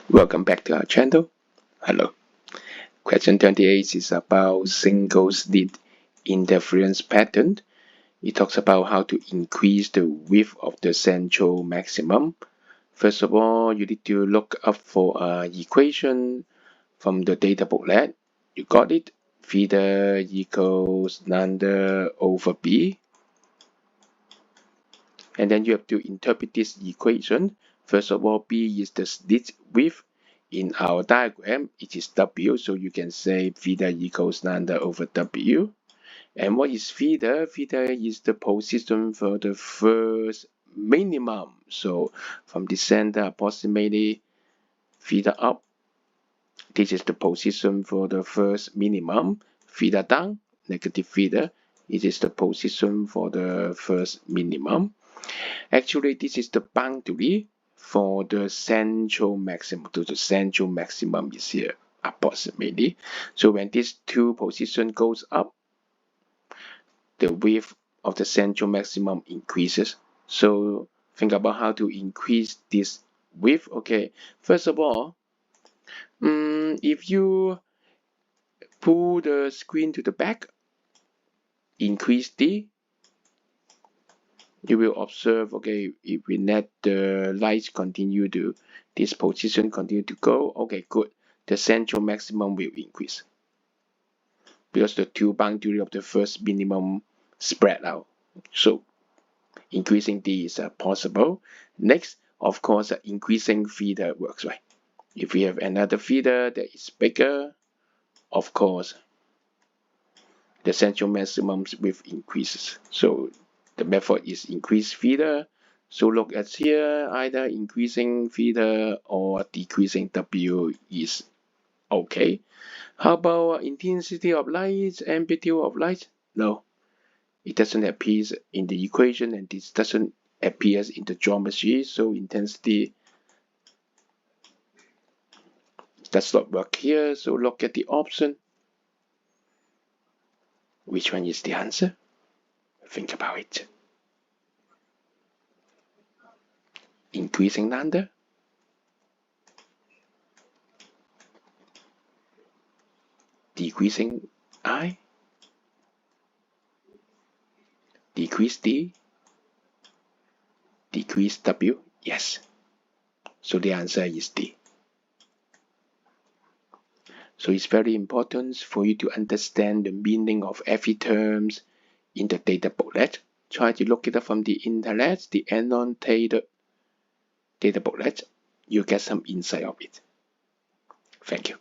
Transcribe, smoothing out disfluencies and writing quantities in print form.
Welcome back to our channel. Hello. Question 28 is about single slit interference pattern. It talks about how to increase the width of the central maximum. First of all, you need to look up for an equation from the data booklet. You got it? Theta equals lambda over b. And then you have to interpret this equation. First of all, b is the slit width. In our diagram, it is W, so you can say theta equals lambda over W. And what is theta? Theta is the position for the first minimum. So from the center, approximately theta up. This is the position for the first minimum. Theta down, negative theta. It is the position for the first minimum. Actually, this is the boundary for the central maximum. So the central maximum is here approximately. So when these two position goes up, the width of the central maximum increases. So think about how to increase this width. Okay, first of all, if you pull the screen to the back, increase D, you will observe, okay, if we let the lights continue to, this position continue to go, okay, good. The central maximum will increase because the two boundary of the first minimum spread out. So increasing D is possible. Next, of course, increasing theta works, right? If we have another theta that is bigger, of course, the central maximum width increases. So the method is increase theta. So look at here, either increasing theta or decreasing W is okay. How about intensity of light, amplitude of light? No, it doesn't appear in the equation and this doesn't appear in the geometry. So intensity does not work here. So look at the option. Which one is the answer? Think about it. Increasing lambda, decreasing I, decrease D, decrease W. Yes. So the answer is D. So it's very important for you to understand the meaning of every terms in the data booklet. Try to look it up from the internet, the annotated data booklet. You get some insight of it. Thank you.